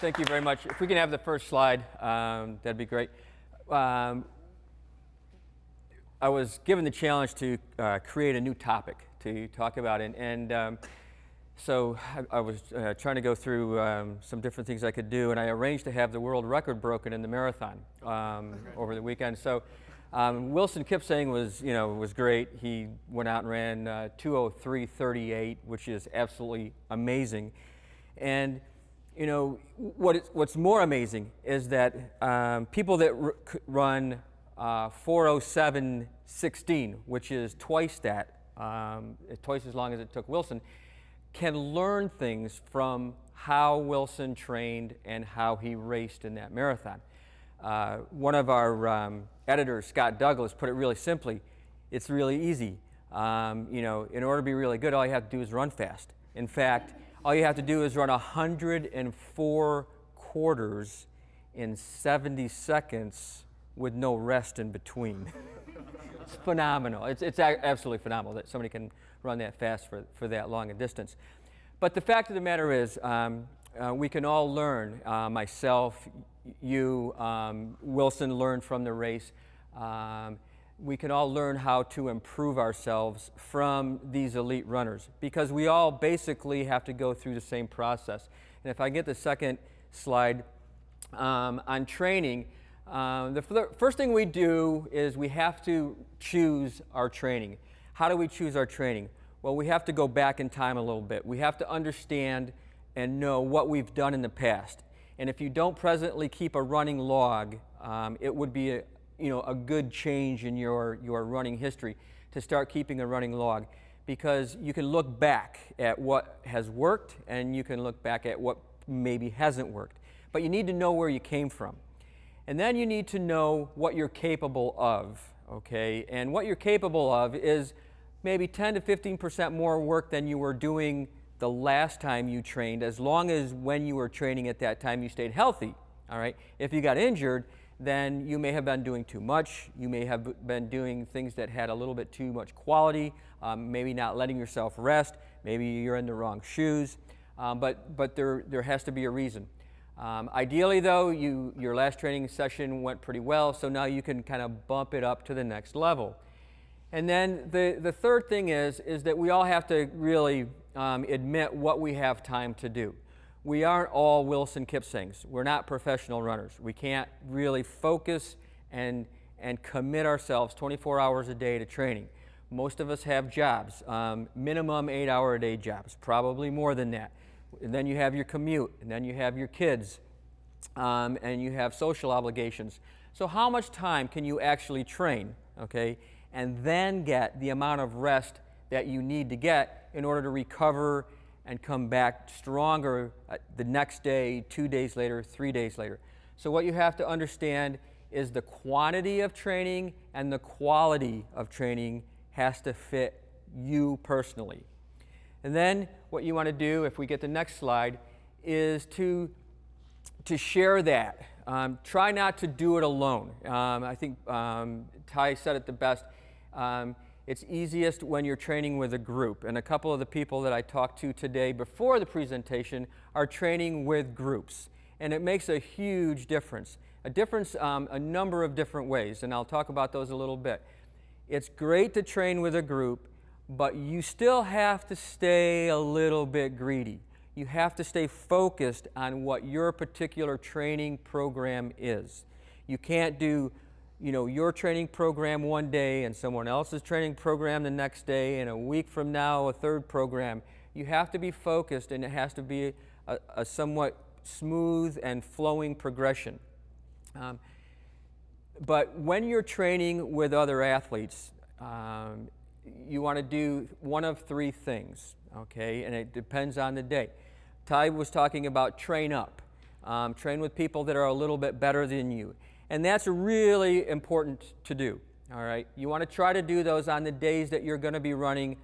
Thank you very much. If we can have the first slide, that'd be great. I was given the challenge to create a new topic to talk about, so I was trying to go through some different things I could do, and I arranged to have the world record broken in the marathon over the weekend. So Wilson Kipsang was great. He went out and ran 2:03:38, which is absolutely amazing. And what's more amazing is that people that run 4:07:16, which is twice that, twice as long as it took Wilson, can learn things from how Wilson trained and how he raced in that marathon. One of our editors, Scott Douglas, put it really simply. It's really easy. In order to be really good, all you have to do is run fast. In fact, all you have to do is run 104 quarters in 70 seconds with no rest in between. It's phenomenal. It's absolutely phenomenal that somebody can run that fast for that long a distance. But the fact of the matter is, we can all learn. Myself, you, Wilson learned from the race. We can all learn how to improve ourselves from these elite runners, because we all basically have to go through the same process. And if I get the second slide on training, the first thing we do is we have to choose our training. How do we choose our training? Well, we have to go back in time a little bit. We have to understand and know what we've done in the past. And if you don't presently keep a running log, it would be a good change in your running history to start keeping a running log, because you can look back at what has worked and you can look back at what maybe hasn't worked. But you need to know where you came from. And then you need to know what you're capable of, okay? And what you're capable of is maybe 10 to 15% more work than you were doing the last time you trained, as long as when you were training at that time you stayed healthy, all right? If you got injured, then you may have been doing too much. You may have been doing things that had a little bit too much quality, maybe not letting yourself rest, maybe you're in the wrong shoes, but there has to be a reason. Ideally, though, your last training session went pretty well, so now you can kind of bump it up to the next level. And then the third thing is that we all have to really admit what we have time to do. We aren't all Wilson Kipsangs. We're not professional runners. We can't really focus and commit ourselves 24 hours a day to training. Most of us have jobs, minimum 8-hour-a-day jobs, probably more than that. And then you have your commute, and then you have your kids, and you have social obligations. So how much time can you actually train, okay, and then get the amount of rest that you need to get in order to recover and come back stronger the next day, 2 days later, 3 days later? So what you have to understand is the quantity of training and the quality of training has to fit you personally. And then what you want to do, if we get the next slide, is to share that. Try not to do it alone. I think Ty said it the best. It's easiest when you're training with a group. And a couple of the people that I talked to today before the presentation are training with groups. And it makes a huge difference. A number of different ways, and I'll talk about those a little bit. It's great to train with a group, but you still have to stay a little bit greedy. You have to stay focused on what your particular training program is. You can't do your training program one day and someone else's training program the next day, and a week from now a third program. You have to be focused, and it has to be a somewhat smooth and flowing progression. But when you're training with other athletes, you want to do one of three things, okay? And it depends on the day. Ty was talking about train up. Train with people that are a little bit better than you. And that's really important to do, all right? You want to try to do those on the days that you're going to be running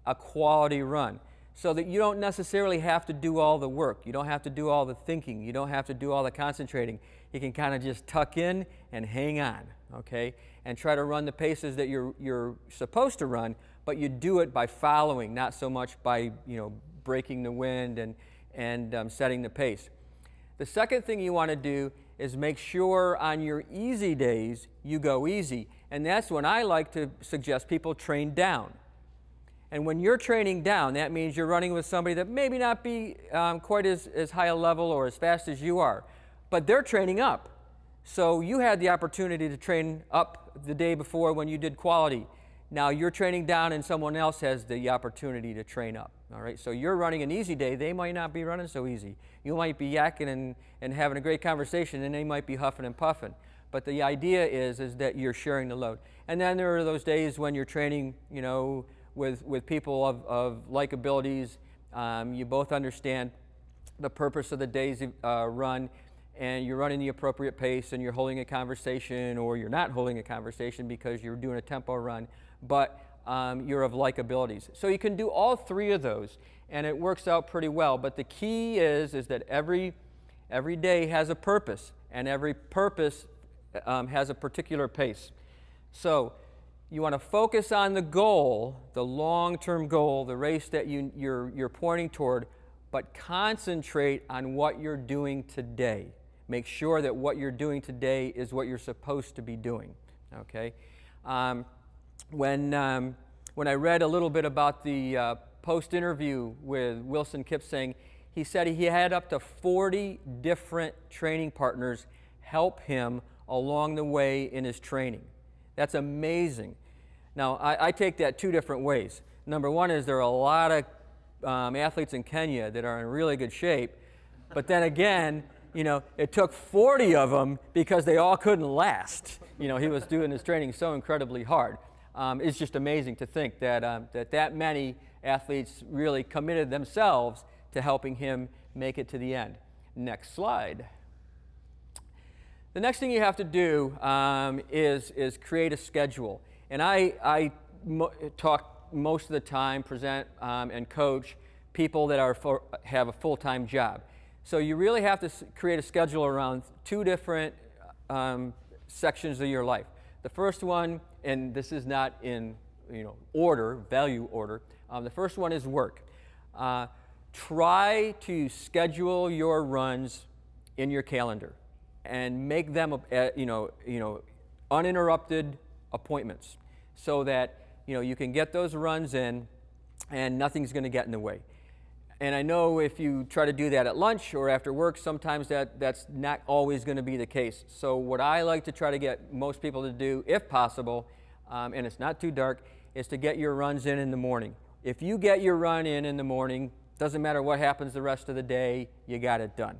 a quality run, so that you don't necessarily have to do all the work. You don't have to do all the thinking. You don't have to do all the concentrating. You can kind of just tuck in and hang on, okay? And try to run the paces that you're supposed to run, but you do it by following, not so much by breaking the wind and setting the pace. The second thing you want to do is make sure on your easy days you go easy. And that's when I like to suggest people train down. And when you're training down, that means you're running with somebody that maybe not be quite as high a level or as fast as you are, but they're training up. So you had the opportunity to train up the day before when you did quality. Now you're training down and someone else has the opportunity to train up. All right, so you're running an easy day, they might not be running so easy. You might be yakking and having a great conversation, and they might be huffing and puffing. But the idea is that you're sharing the load. And then there are those days when you're training, you know, with people of like abilities. You both understand the purpose of the day's run, and you're running the appropriate pace, and you're holding a conversation, or you're not holding a conversation because you're doing a tempo run, but you're of like abilities. So you can do all three of those, and it works out pretty well. But the key is that every day has a purpose, and every purpose has a particular pace. So you want to focus on the goal, the long-term goal, the race that you're pointing toward, but concentrate on what you're doing today. Make sure that what you're doing today is what you're supposed to be doing. Okay. When I read a little bit about the post-interview with Wilson Kipsang, he said he had up to 40 different training partners help him along the way in his training. That's amazing. Now, I take that two different ways. Number one is there are a lot of athletes in Kenya that are in really good shape, but then again, you know, it took 40 of them because they all couldn't last. You know, he was doing his training so incredibly hard. It's just amazing to think that that many athletes really committed themselves to helping him make it to the end. Next slide. The next thing you have to do is create a schedule. And I talk most of the time, present and coach people that have a full-time job. So you really have to create a schedule around two different sections of your life. The first one, and this is not in order, value order, the first one is work. Try to schedule your runs in your calendar and make them uninterrupted appointments so that you can get those runs in and nothing's going to get in the way. And I know if you try to do that at lunch or after work, sometimes that's not always going to be the case. So what I like to try to get most people to do, if possible, and it's not too dark, is to get your runs in the morning. If you get your run in the morning, doesn't matter what happens the rest of the day, you got it done.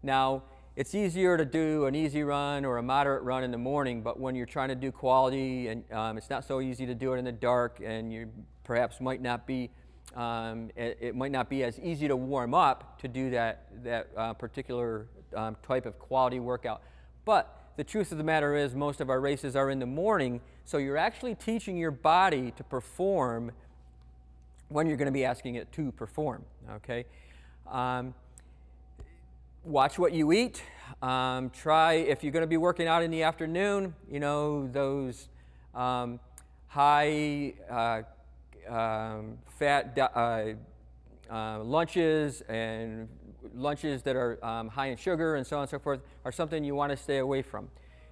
Now, it's easier to do an easy run or a moderate run in the morning, but when you're trying to do quality, and it's not so easy to do it in the dark, and you perhaps might not be it might not be as easy to warm up to do that particular type of quality workout. But the truth of the matter is most of our races are in the morning, so you're actually teaching your body to perform when you're going to be asking it to perform. Okay? Watch what you eat. Try, if you're going to be working out in the afternoon, those high fat lunches and lunches that are high in sugar and so on and so forth are something you want to stay away from.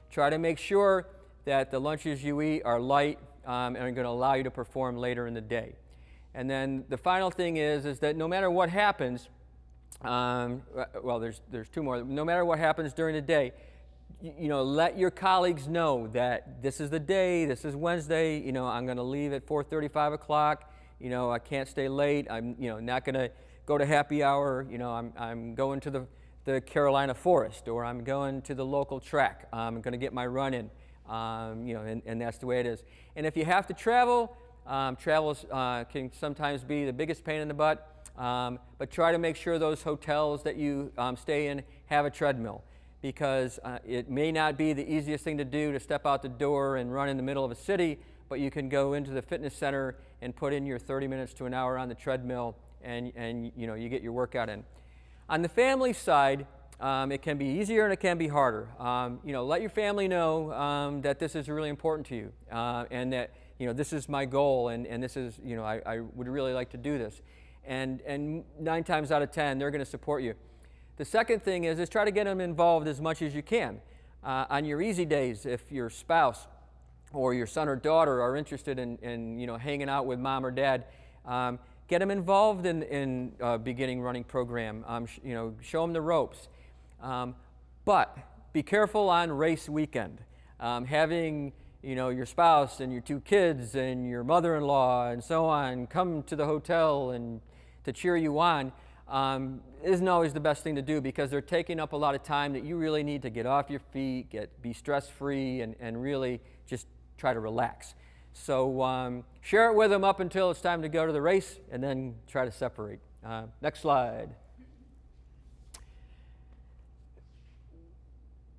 Try to make sure that the lunches you eat are light and are going to allow you to perform later in the day. And then the final thing is that no matter what happens, well, there's two more. No matter what happens during the day, let your colleagues know that this is the day, this is Wednesday, I'm going to leave at 4:35 o'clock, I can't stay late, I'm, not going to go to happy hour, I'm going to the Carolina Forest, or I'm going to the local track, I'm going to get my run in, and that's the way it is. And if you have to travel, travels can sometimes be the biggest pain in the butt, but try to make sure those hotels that you stay in have a treadmill, because it may not be the easiest thing to do to step out the door and run in the middle of a city, but you can go into the fitness center and put in your 30 minutes to an hour on the treadmill, and you get your workout in. On the family side, it can be easier and it can be harder. Let your family know that this is really important to you, and that this is my goal, and this is I would really like to do this, and 9 times out of 10 they're going to support you. The second thing is try to get them involved as much as you can. On your easy days, if your spouse or your son or daughter are interested in you know, hanging out with mom or dad, get them involved in beginning running program. You know, show them the ropes. But be careful on race weekend. Having, you know, your spouse and your 2 kids and your mother-in-law and so on come to the hotel and to cheer you on isn't always the best thing to do, because they're taking up a lot of time that you really need to get off your feet, be stress-free, and really just try to relax. So share it with them up until it's time to go to the race, and then try to separate. Next slide.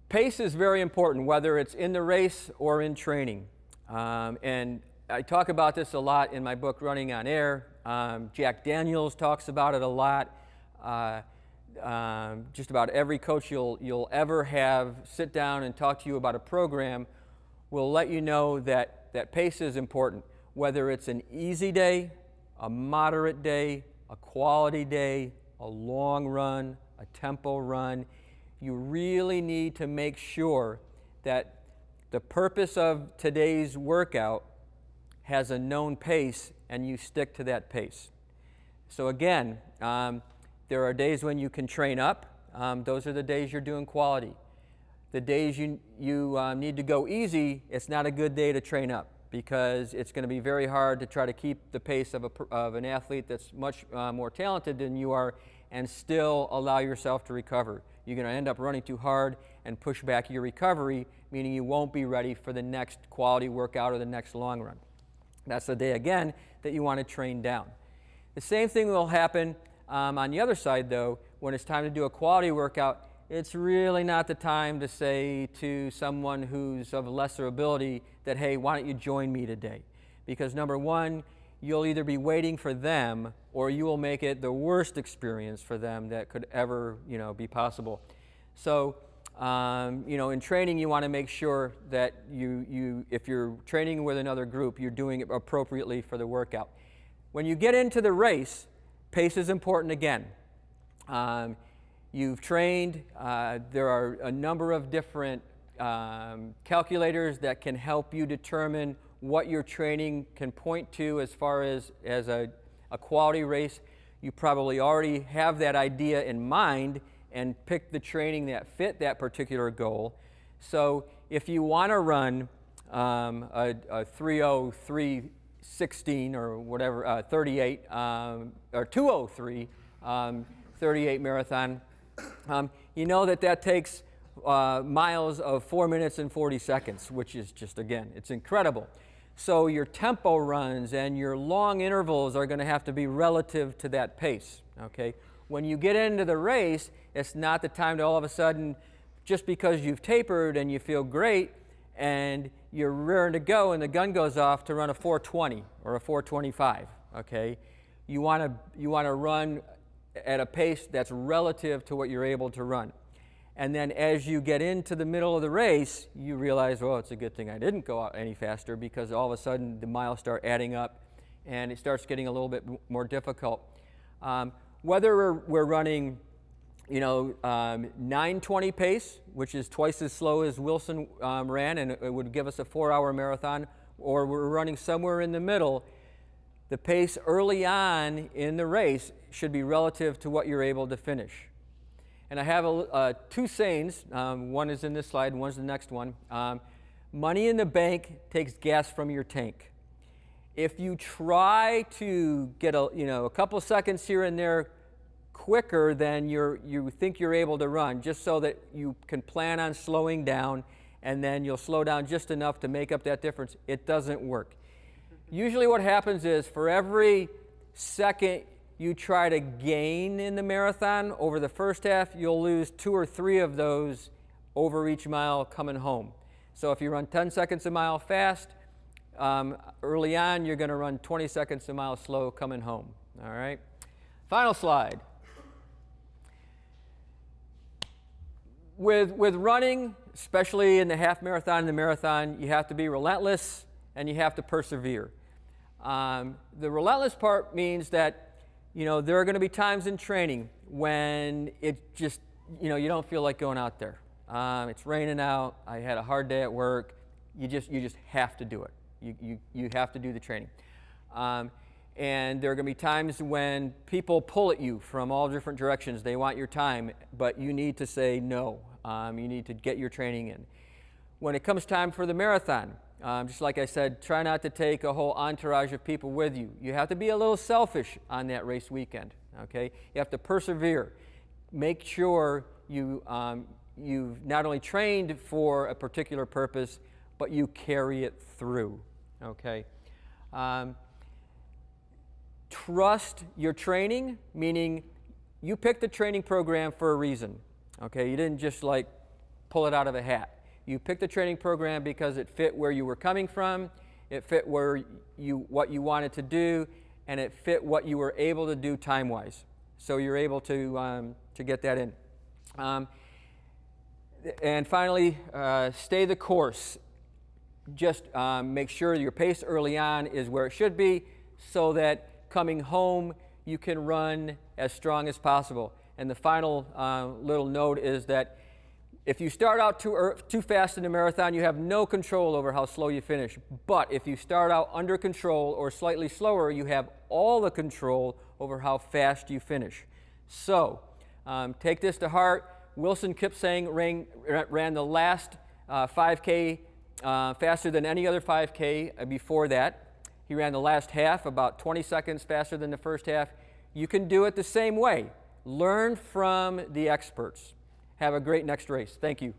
Pace is very important, whether it's in the race or in training. And I talk about this a lot in my book, Running on Air. Jack Daniels talks about it a lot. Just about every coach you'll ever have sit down and talk to you about a program will let you know that pace is important. Whether it's an easy day, a moderate day, a quality day, a long run, a tempo run, you really need to make sure that the purpose of today's workout has a known pace and you stick to that pace. So again, there are days when you can train up. Those are the days you're doing quality. The days you need to go easy, it's not a good day to train up, because it's going to be very hard to try to keep the pace of an athlete that's much more talented than you are and still allow yourself to recover. You're going to end up running too hard and push back your recovery, meaning you won't be ready for the next quality workout or the next long run. That's the day, again, that you want to train down. The same thing will happen on the other side, though. When it's time to do a quality workout, it's really not the time to say to someone who's of lesser ability that, hey, why don't you join me today? Because number one, you'll either be waiting for them or you will make it the worst experience for them that could ever, you know, be possible. So, you know, in training, you want to make sure that if you're training with another group, you're doing it appropriately for the workout. When you get into the race, pace is important again. You've trained. There are a number of different calculators that can help you determine what your training can point to as far as a quality race. You probably already have that idea in mind and pick the training that fit that particular goal. So if you want to run a 3:03:16 or whatever, 38, or 2:03, 38 marathon, you know that takes miles of 4 minutes and 40 seconds, which is just, again, it's incredible. So your tempo runs and your long intervals are going to have to be relative to that pace, okay? When you get into the race, it's not the time to all of a sudden, just because you've tapered and you feel great and you're rearing to go and the gun goes off, to run a 4:20 or a 4:25, okay? You want to run at a pace that's relative to what you're able to run. And then as you get into the middle of the race, you realize, well, it's a good thing I didn't go out any faster, because all of a sudden the miles start adding up and it starts getting a little bit more difficult. Whether we're running, you know, 9:20 pace, which is twice as slow as Wilson ran, and it would give us a 4-hour marathon, or we're running somewhere in the middle, the pace early on in the race should be relative to what you're able to finish. And I have two sayings. One is in this slide, and one's the next one. Money in the bank takes gas from your tank. If you try to get a couple seconds here and there quicker than you think you're able to run, just so that you can plan on slowing down, and then you'll slow down just enough to make up that difference, it doesn't work. Usually what happens is, for every second you try to gain in the marathon over the first half, you'll lose 2 or 3 of those over each mile coming home. So if you run 10 seconds a mile fast, early on you're going to run 20 seconds a mile slow coming home. All right? Final slide. With running, especially in the half marathon and the marathon, you have to be relentless and you have to persevere. The relentless part means that You know, there are going to be times in training when it just, you know, you don't feel like going out there. It's raining out. I had a hard day at work. You just have to do it. You have to do the training. And there are going to be times when people pull at you from all different directions. They want your time, but you need to say no. You need to get your training in. When it comes time for the marathon, just like I said, try not to take a whole entourage of people with you. You have to be a little selfish on that race weekend, okay? You have to persevere. Make sure you've not only trained for a particular purpose, but you carry it through, okay? Trust your training, meaning you picked the training program for a reason, okay? You didn't just like pull it out of a hat. You picked the training program because it fit where you were coming from, it fit what you wanted to do, and it fit what you were able to do time-wise. So you're able to get that in. And finally, stay the course. Just make sure your pace early on is where it should be so that coming home you can run as strong as possible. And the final little note is that if you start out too fast in the marathon, you have no control over how slow you finish. But if you start out under control or slightly slower, you have all the control over how fast you finish. So take this to heart. Wilson Kipsang ran the last 5K faster than any other 5K before that. He ran the last half about 20 seconds faster than the first half. You can do it the same way. Learn from the experts. Have a great next race. Thank you.